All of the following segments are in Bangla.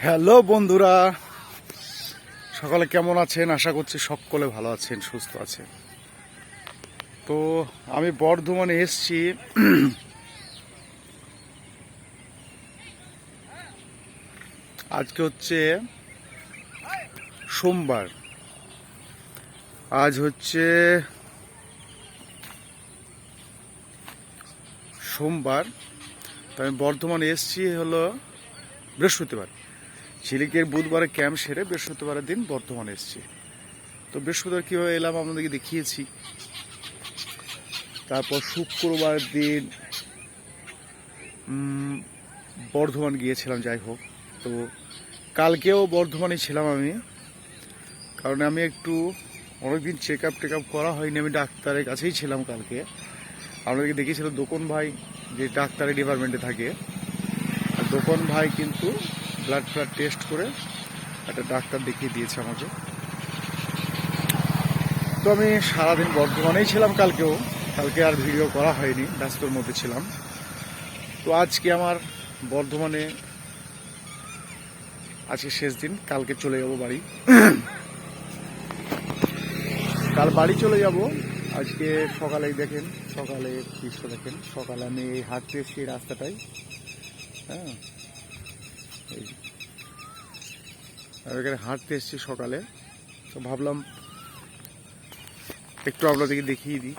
হ্যালো বন্ধুরা, সকালে কেমন আছেন? আশা করছি সকলে ভালো আছেন, সুস্থ আছেন। তো আমি বর্ধমানে এসেছি। আজকে হচ্ছে সোমবার, আজ হচ্ছে সোমবার। তো আমি বর্ধমানে এসেছি হলো বৃহস্পতিবার। ঝিলিকের বুধবারে ক্যাম্প সেরে বৃহস্পতিবারের দিন বর্ধমানে এসেছি। তো বৃহস্পতিবার কীভাবে এলাম আপনাদেরকে দেখিয়েছি। তারপর শুক্রবার দিন বর্ধমান গিয়েছিলাম। যাই হোক, তো কালকেও বর্ধমানে ছিলাম আমি, কারণ আমি একটু অনেকদিন চেক আপ করা হয়নি। আমি ডাক্তারের কাছেই ছিলাম কালকে। আপনাদেরকে দেখিয়েছিলাম দোকন ভাই যে ডাক্তারের ডিপার্টমেন্টে থাকে, আর দোকন ভাই কিন্তু ব্লাড টেস্ট করে একটা ডাক্তার দেখিয়ে দিয়েছে আমাকে। তো আমি সারাদিন বর্ধমানেই ছিলাম কালকে আর ভিডিও করা হয়নি, ব্যস্তর মধ্যে ছিলাম। তো আজকে আমার বর্ধমানে আজকে শেষ দিন, কালকে চলে যাব বাড়ি। কাল বাড়ি চলে যাব। আজকে সকালেই দেখেন, সকালে দৃশ্য দেখেন। সকালে আমি এই হাঁটতে এসেছি এই রাস্তাটাই। হ্যাঁ, এখানে হাঁটতে এসেছি সকালে। তো ভাবলাম একটু আপনাদেরকে দেখিয়ে দিই।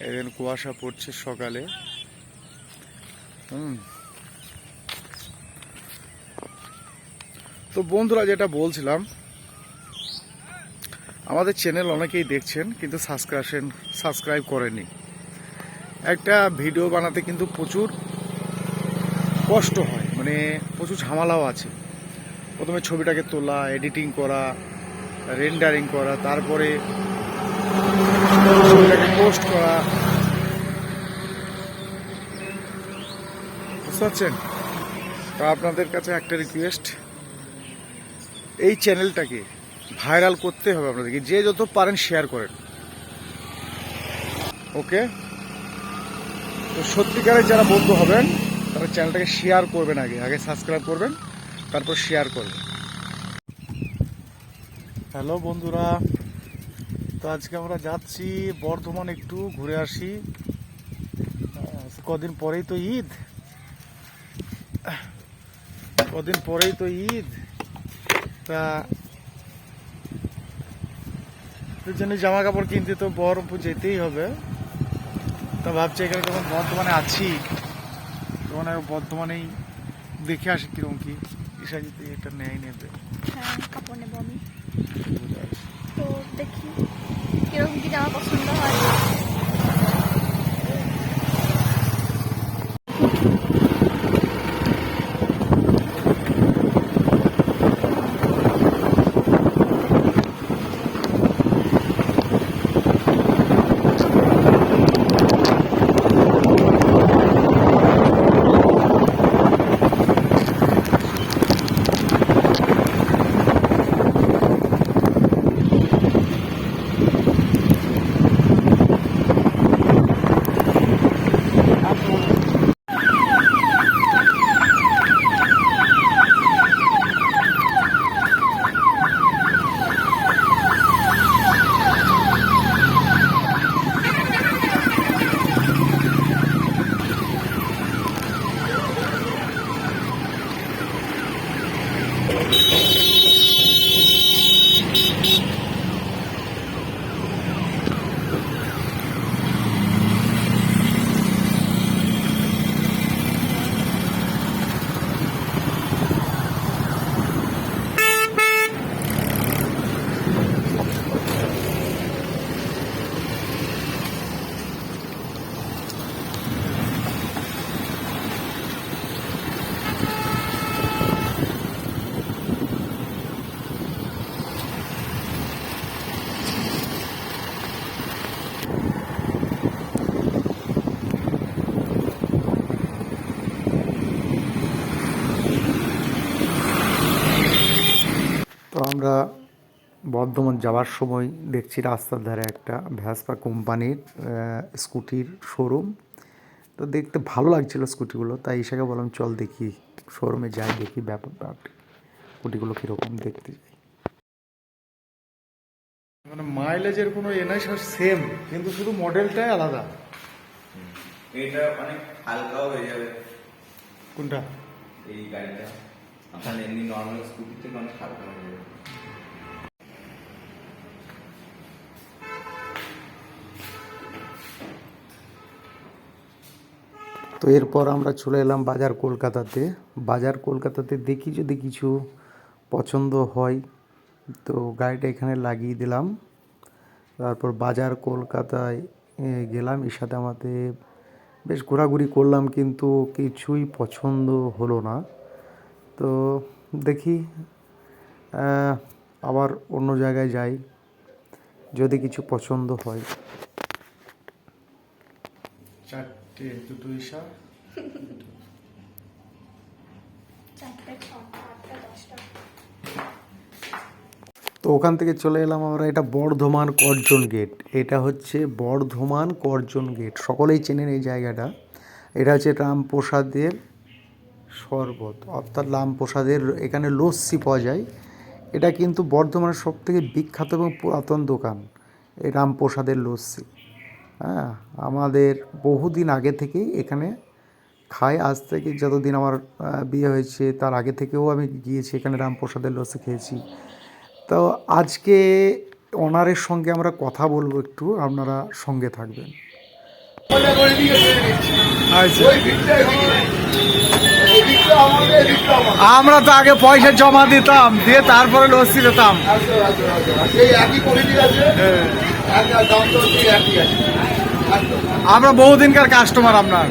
এখানে কুয়াশা পড়ছে সকালে। তো বন্ধুরা, যেটা বলছিলাম, আমাদের চ্যানেল অনেকেই দেখছেন কিন্তু সাবস্ক্রাইব করেনি। একটা ভিডিও বানাতে কিন্তু প্রচুর কষ্ট হয়, মানে প্রচুর ঝামেলাও আছে। প্রথমে ছবিটাকে তোলা, এডিটিং করা, রেন্ডারিং করা, তারপরে ছবিটাকে পোস্ট করা, বুঝতে পারছেন? তো আপনাদের কাছে একটা রিকোয়েস্ট, এই চ্যানেলটাকে ভাইরাল করতে হবে আপনাদেরকে। যে যত পারেন শেয়ার করেন, ওকে? তো সত্যিকারের যারা বন্ধু হবেন তারা চ্যানেলটাকে শেয়ার করবেন, আগে সাবস্ক্রাইব করবেন, তারপর শেয়ার করবেন। হ্যালো বন্ধুরা, তো আজকে আমরা যাচ্ছি বর্ধমান, একটু ঘুরে আসি। কদিন পরেই তো ঈদ, তা জন্য জামা কাপড় কিনতে তো বহরমপুর যেতেই হবে। তা ভাবছি এখানে যখন বর্ধমানে আছি তখন বর্ধমানেই দেখে আসি কিরকম কি। ঈশা যদি এটা নেবে। হ্যাঁ, কাপড় নেবো আমি। তো দেখি কিরকম কি জামা পছন্দ হয়। তো আমরা বর্ধমান যাওয়ার সময় দেখছি রাস্তার ধারে একটা ভ্যাসপা কোম্পানির স্কুটির শোরুম। তো তো দেখতে ভালো লাগছিল স্কুটিগুলো, তাই ঈশাকে বললাম চল দেখি শোরুমে যাই, দেখি ব্যাপার স্কুটিগুলো কীরকম দেখতে যাই। মানে মাইলেজের কোনো নাই, সব সেম, কিন্তু শুধু মডেলটাই আলাদা। এটা অনেক হালকাও হয়ে যাবে কোনটা? এই গাড়িটা আপনার এমনি নর্মাল স্কুটি থেকে অনেক হালকা হয়ে যাবে। তো এরপর আমরা চলে এলাম বাজার কলকাতাতে দেখি যদি কিছু পছন্দ হয় তো গাড়িটা এখানে লাগিয়ে দিলাম। তারপর বাজার কলকাতায় গেলাম, এর সাথে আমাদের বেশ ঘোরাঘুরি করলাম, কিন্তু কিছুই পছন্দ হলো না। তো দেখি আবার অন্য জায়গায় যাই, যদি কিছু পছন্দ হয়। 4টে, 2 ঈশা। 4টে, 6টা, 8টা, 10টা। তো ওখান থেকে চলে এলাম আমরা, এটা বর্ধমান কর্জন গেট। এটা হচ্ছে বর্ধমান কর্জন গেট, সকলেই চেনেন এই জায়গাটা। এটা হচ্ছে রামপ্রসাদের শরবত, অর্থাৎ রামপ্রসাদের এখানে লস্যি পাওয়া যায়। এটা কিন্তু বর্ধমানের সবথেকে বিখ্যাত এবং পুরাতন দোকান এই রামপ্রসাদের লস্যি। হ্যাঁ, আমাদের বহুদিন আগে থেকেই এখানে খাই, আজ থেকে যতদিন আমার বিয়ে হয়েছে তার আগে থেকেও আমি গিয়েছি এখানে, রামপ্রসাদের লস্যি খেয়েছি। তো আজকে ওনারের সঙ্গে আমরা কথা বলবো, একটু আপনারা সঙ্গে থাকবেন। আমরা তো আগে পয়সা জমা দিতাম, দিয়ে তারপরে লস্যি পেতাম। আমরা বহুদিনকার কাস্টমার আপনার।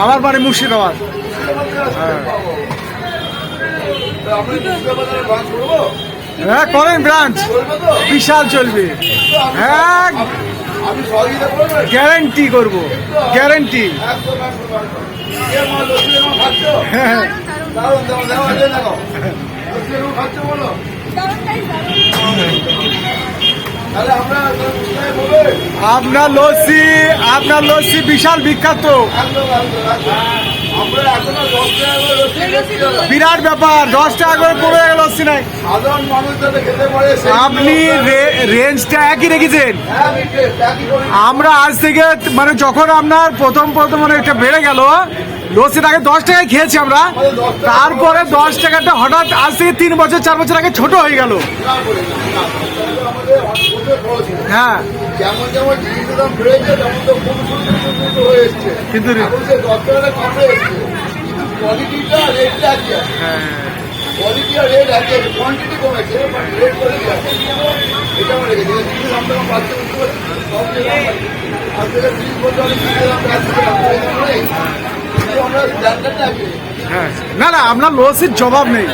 আমার বাড়ি মুর্শিদাবাদ। হ্যাঁ করেন, ব্রাঞ্চ বিশাল চলবে। হ্যাঁ গ্যারেন্টি করব, গ্যারেন্টি। হ্যাঁ আপনার লস্যি বিশাল বিখ্যাত, বিরাট ব্যাপার। 10 টাকা করে পড়ে গেল লস্যি নাই। আপনি রেঞ্জটা একই রেখেছেন। আমরা আজ থেকে মানে যখন আপনার প্রথম মানে একটা বেড়ে গেল, লস্যির আগে 10 টাকায় খেয়েছি আমরা, তারপরে 10 টাকাটা হঠাৎ আজ থেকে 3 বছর 4 বছর আগে ছোট হয়ে গেল। হ্যাঁ যেমন যেমন জিনিসের দাম বেড়েছে তেমন তো হয়ে এসছে, কিন্তু কোয়ালিটিটা রেটটা একই আছে। কোয়ালিটি আর রেট একই আছে, কোয়ান্টিটি কমেছে বাট রেট কোয়ালিটি আছে। এটা আমরা রেখেছি, জিনিসের দামটা আমার পাচ্ছে বুঝতে পারছি, সব যে দাম আজ থেকে 30 বছর আগে জিনিসের দামটা নেই, কিন্তু আমরা স্ট্যান্ডার্ডটা একই। হ্যাঁ না না, আপনার লস্যির জবাব নেই।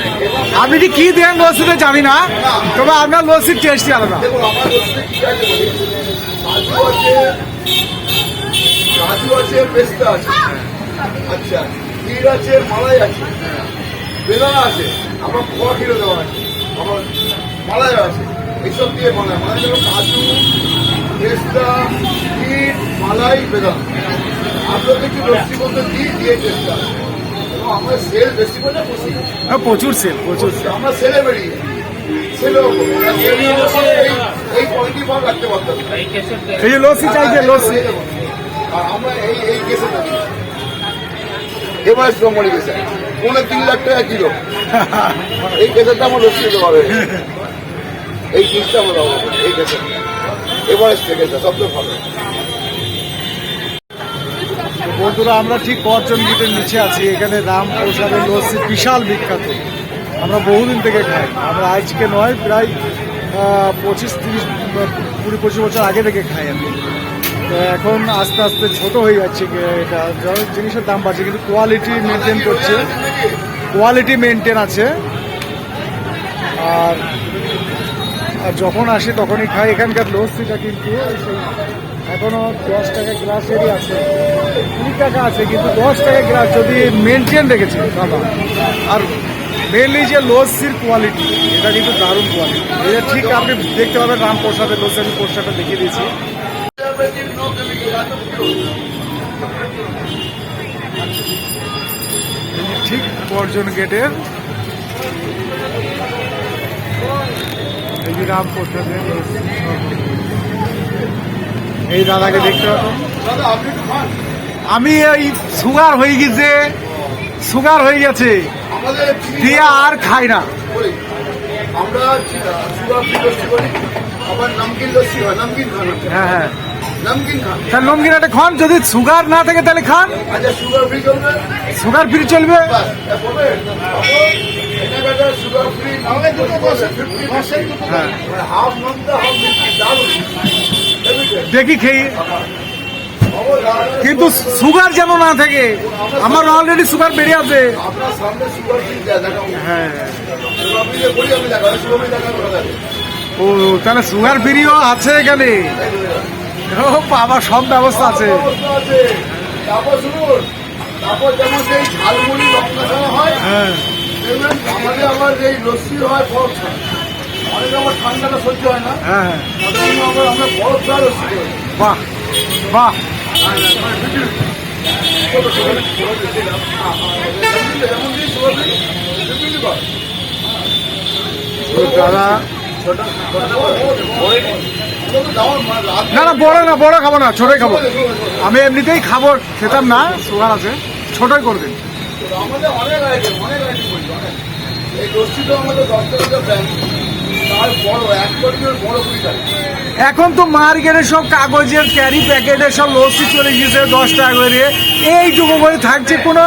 আপনি কি দেন লস্যিতে জানি না, তবে আপনার লস্যির টেস্টই আলাদা। দেখুন আমার লস্যিতে কি আছে বলি, কাজু আছে, পেস্তা আছে, আচ্ছা ক্ষীর আছে, মালাই আছে, বেদানা আছে, আমার খোয়া ক্ষীরও দেওয়া আছে, আমার মালাই আছে, এইসব দিয়ে বানায়। মানে যেমন কাজু, পেস্তা, ক্ষীর, মালাই, বেদানা। আপনাদের কি লস্যি বলতে দিয়ে চেষ্টা, এবং আমরা সেল বেশি বলে বসি, প্রচুর সেল, প্রচুর সেল। আমরা সেলে বেরিয়ে এই কোয়ালিটি ভাব রাখতে পারতাম। এই যে লস্যি চাইছে, লস্যি আর আমরা এই কেসে থাকি এবার শ্রমণী কেসে 3.5 লাখ টাকা কিলো। এই কেসেরটা আমার লস্যি দিতে পারবে, এই জিনিসটা আমরা দেবো এই কেসে। এবার কেসটা সবচেয়ে ভালো। বন্ধুরা আমরা ঠিক কর্জন গেটের নিচে আছি, এখানে রামপ্রসাদের লস্যি বিশাল বিখ্যাত। আমরা বহুদিন থেকে খাই, আমরা আজকে নয় প্রায় 25 বছর আগে থেকে খাই আমি। তো এখন আস্তে আস্তে ছোট হয়ে যাচ্ছে এটা, জিনিসের দাম বাড়ছে কিন্তু কোয়ালিটি মেনটেন করছে, কোয়ালিটি মেনটেন আছে। আর যখন আসি তখনই খাই। এখানকার লস্যিটা কিন্তু এখনো 10 টাকা গ্লাসেরই আছে, 20 টাকা আছে, কিন্তু 10 টাকা গ্লাস যদি মেনটেন রেখেছে দাদা। আর মেনলি যে লস্যির কোয়ালিটি, এটা কিন্তু দারুণ কোয়ালিটি। এটা ঠিক আপনি দেখতে পাবেন রামপ্রসাদের লস্যি, আমি পোস্টারটা দেখিয়ে দিয়েছি। করজন গেটের এই যে রামপ্রসাদের লস্যি শরবত। এই দাদাকে দেখতে পাবো। দাদা আপনি একটু খান। আমি এই সুগার হয়ে গেছে, সুগার হয়ে গেছে আমাদের দিয়ে আর খাই না। করি আমরা সুগার ফ্রি লস্যি করি, আবার নামকিন লস্যি হয়। নামকিন খান আপনি। হ্যাঁ হ্যাঁ, নামকিন খান। তাহলে নমকিনাটা খান, যদি সুগার না থাকে তাহলে খান। আচ্ছা সুগার ফ্রি চলবে? সুগার ফ্রি চলবে। বাস হবে। এটা সুগার ফ্রি 50% হ্যাঁ, হাফ নমটা হাফ মিষ্টি দারুণ। দেখি খেয়ে, কিন্তু সুগার যেন না থাকে। আমার অলরেডি সুগার বেড়ে আছে। আপনার সামনে সুগার ফ্রি দেখাবো। হ্যাঁ, সুগার ফ্রি করি আমি দেখাবো। সুগার ফ্রি দেখাবো দাদা। ও তাহলে সুগার ফ্রিও আছে এখানে। ও বাবা, সব ব্যবস্থা আছে। তারপর শুনুন, তারপর যেমন সেই ঝালমুড়ি লঙ্কা ছাড়া হয়, হ্যাঁ দেখবেন আমাদের আবার এই লস্যি হয় বরফ ছাড়া। অনেক আমার ঠান্ডাটা সহ্য হয় না, হ্যাঁ, তার জন্য আবার আমরা বরফ ছাড়া লস্যি করি। বাহ বাহ। যেমন দিই সুগার ফ্রি, বিক্রি কর। তো দাদা, রাত না না, বড় না, বড় খাবো না, ছোটই খাবো। আমি এমনিতেই খাবো, খেতাম না, সুগার আছে, ছোটই করে দিন। আমাদের অনেক আইটেম করি অনেক। এই লস্যি তো আমাদের 10 টাকা ব্র্যান্ড, তার বড় 1 কোটির বড় কুইন্টাল। এখন তো মার্কেটে সব কাগজের ক্যারি প্যাকেটে সব লস্যি চলে গিয়েছে 10 টাকা করে। এইটুকু করে থাকছে কোনো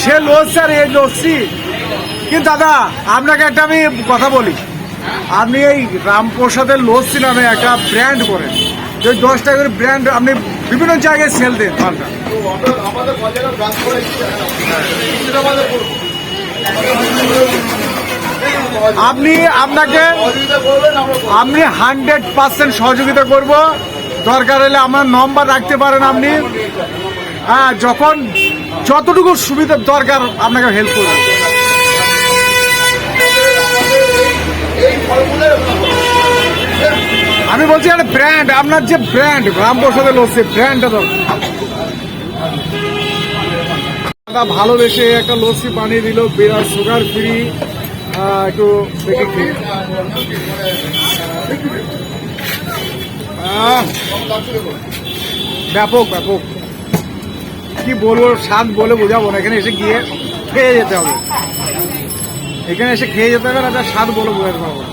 সে লস্যি আর এই লস্যি। কিন্তু দাদা, আপনাকে একটা আমি কথা বলি, আপনি এই রামপ্রসাদের লস্যি নামে একটা ব্র্যান্ড করেন, যে 10 টাকা করে ব্র্যান্ড আপনি বিভিন্ন জায়গায় সেল দেন মালটা। তো আমাদের বাজারে ব্রাঞ্চ করে সেটা আমাদের করবো। আপনি আপনাকে সহযোগিতা করবেন, আমরা করবো। আমি 100% সহযোগিতা করব। দরকার হলে আমার নম্বর রাখতে পারেন আপনি। হ্যাঁ, যখন যতটুকু সুবিধা দরকার আপনাকে হেল্প করবেন। এই ফলমূলের আমি বলছি একটা ব্র্যান্ড, আপনার যে ব্র্যান্ড রামপ্রসাদের লস্যি, ব্র্যান্ডটা দরকার। দাদা ভালোবেসে একটা লস্যি বানিয়ে দিল, বিরাট সুগার ফ্রি। একটু দেখে খেয়ে। ব্যাপক ব্যাপক, কি বলবো, স্বাদ বলে বোঝাবো না। এখানে এসে গিয়ে খেয়ে যেতে হবে, এখানে এসে খেয়ে যেতে হবে, না তার স্বাদ বলে বোঝাতে পারবো না।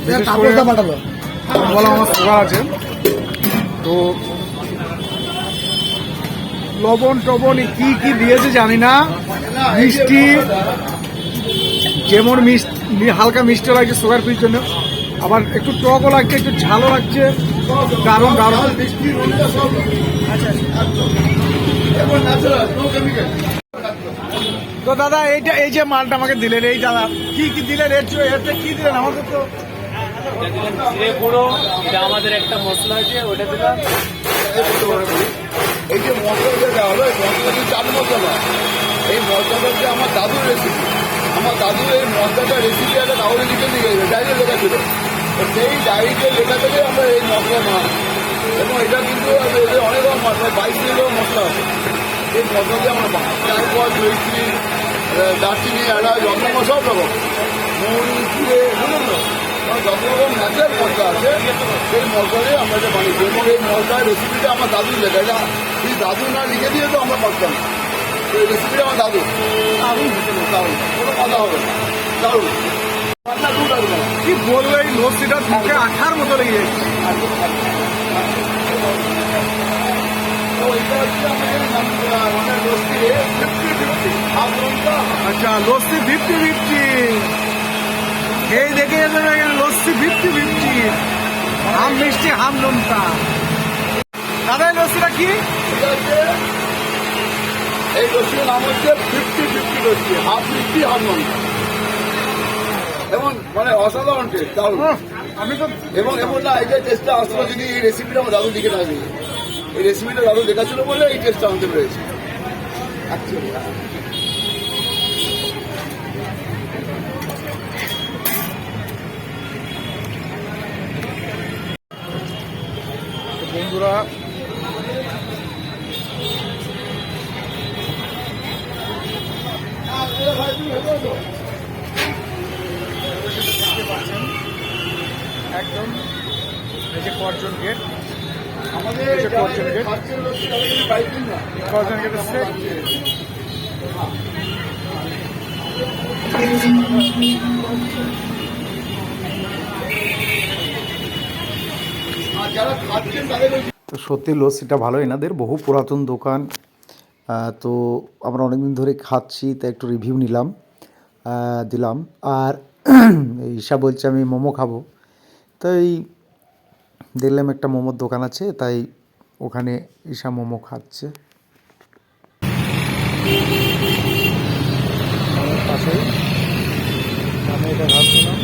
বিশেষ করে বলা আমার সুগার আছে, তো লবণ টবণ কি কি দিয়েছে জানি না। মিষ্টি, যেমন মিষ্টি হালকা মিষ্টি লাগছে সুগার ফ্রির জন্য, আবার একটু টকও লাগছে, একটু ঝালও লাগছে। দারুণ দারুণ। তো দাদা, এইটা এই যে মালটা আমাকে দিলেন, এই দাদা কি কি দিলেন, এতে কি দিলেন আমাকে তো? জিরে গুঁড়ো, এটা আমাদের একটা মশলা আছে, ওটা দিলাম। এই যে মশলাটা দেওয়া হলো, এই মশলাটি চাট মশলা। এই মশলাটা হচ্ছে আমার দাদুর রেসিপি। আমার দাদু এই মশলাটা রেসিপি একটা কাগজে লিখে দিয়ে গেছে, ডায়েরিতে লেখা ছিল। তো সেই ডায়েরিতে লেখা থেকে আমরা এই মশলা বানাই, এবং এটা কিন্তু এদের অনেক রকম মশলা, 22 রকম মশলা আছে। এই মশলা দিয়ে আমরা বানাই, তারপর জৈত্রী, দারচিনি, এলাচ, জন্মা, সব রকম মৌরি, জিরে, বুঝলেন তো, যত রকম ন্যাচারাল মশলা আছে সেই মশলা দিয়ে আমরা এটা বানিয়েছি। এবং এই মশলার রেসিপিটা আমার দাদুর লেখা, এটা এই দাদু না লিখে দিয়ে তো আমরা পারতাম না। এই রেসিপিটা আমার দাদু। দারুণ দারুণ, কোনো কথা হবে না, দারুণ। রান্না দু দারুণ। কি বলবো, এই লস্যিটা মুখে আঠার মতো লেগে যাচ্ছে। তো এটা হচ্ছে আমাদের লস্যি 50-50, হাফ লঙ্কা। আচ্ছা, লস্যি 50-50, এই দেখে যেতে হবে, লস্যি 50-50, হাম মিষ্টি হাম নোনতা। দাদা, এই লস্যিটা কি? এটা হচ্ছে, এই লস্যির নাম হচ্ছে 50-50 লস্যি, হাফ মিষ্টি হাফ লঙ্কা। এবং মানে অসাধারণ টেস্ট, দারুণ। আমি তো এবং এমন না, এই যে টেস্টটা আসলো যদি এই রেসিপিটা আমার দাদু লিখে থাকে, এই রেসিপিটা দাদু লেখা ছিল বলে এই টেস্টটা আনতে পেরেছি। বন্ধুরা, একদম এই যে করজন গেট, আমাদের এই যে করজন গেট, খাচ্ছেন লোক বাইক না করজন গেট হচ্ছে আর যারা খাচ্ছেন তাদের তো সত্যি লস্যিটা ভালো, এনাদের বহু পুরাতন দোকান। তো আমরা অনেকদিন ধরে খাচ্ছি, তাই একটু রিভিউ নিলাম, দিলাম। আর ঈশা বলছে আমি মোমো খাবো, তাই দেখলাম একটা মোমোর দোকান আছে, তাই ওখানে ঈশা মোমো খাচ্ছে। পাশেই আমি এটা ভাবছিলাম।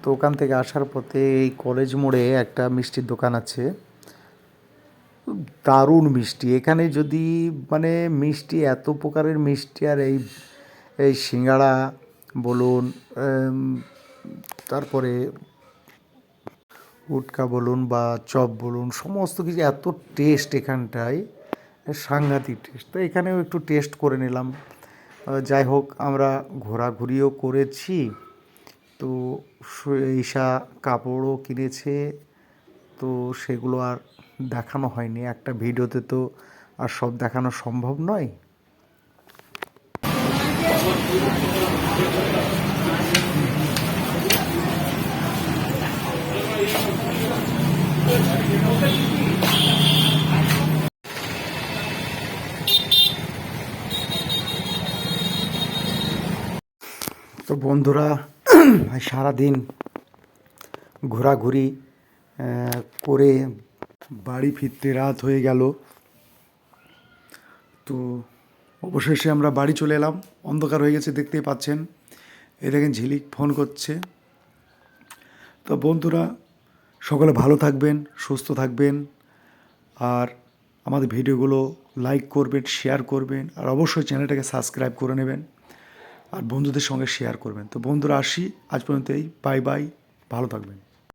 তো ওখান থেকে আসার পথে এই কলেজ মোড়ে একটা মিষ্টির দোকান আছে, দারুণ মিষ্টি। এখানে যদি মানে মিষ্টি, এত প্রকারের মিষ্টি, আর এই এই সিঙ্গাড়া বলুন, তারপরে উটকা বলুন বা চপ বলুন, সমস্ত কিছু এত টেস্ট এখানটায়, সাংঘাতিক টেস্ট। তো এখানেও একটু টেস্ট করে নিলাম। যাই হোক, আমরা ঘোরাঘুরিও করেছি। তো ঈশা কাপড়ও কিনেছে, তো সেগুলো আর দেখানো হয়নি। একটা ভিডিওতে তো আর সব দেখানো সম্ভব নয়। তো বন্ধুরা, সারাদিন ঘোরাঘুরি করে বাড়ি ফিরতে রাত হয়ে গেল। তো অবশেষে আমরা বাড়ি চলে এলাম। অন্ধকার হয়ে গেছে, দেখতেই পাচ্ছেন। এই দেখেন ঝিলিক ফোন করছে। তো বন্ধুরা, সকলে ভালো থাকবেন, সুস্থ থাকবেন, আর আমাদের ভিডিওগুলো লাইক করবেন, শেয়ার করবেন, আর অবশ্যই চ্যানেলটাকে সাবস্ক্রাইব করে নেবেন, আর বন্ধুদের সঙ্গে শেয়ার করবেন। তো বন্ধুরা, আসি আজ পর্যন্তই। বাই বাই, ভালো থাকবেন।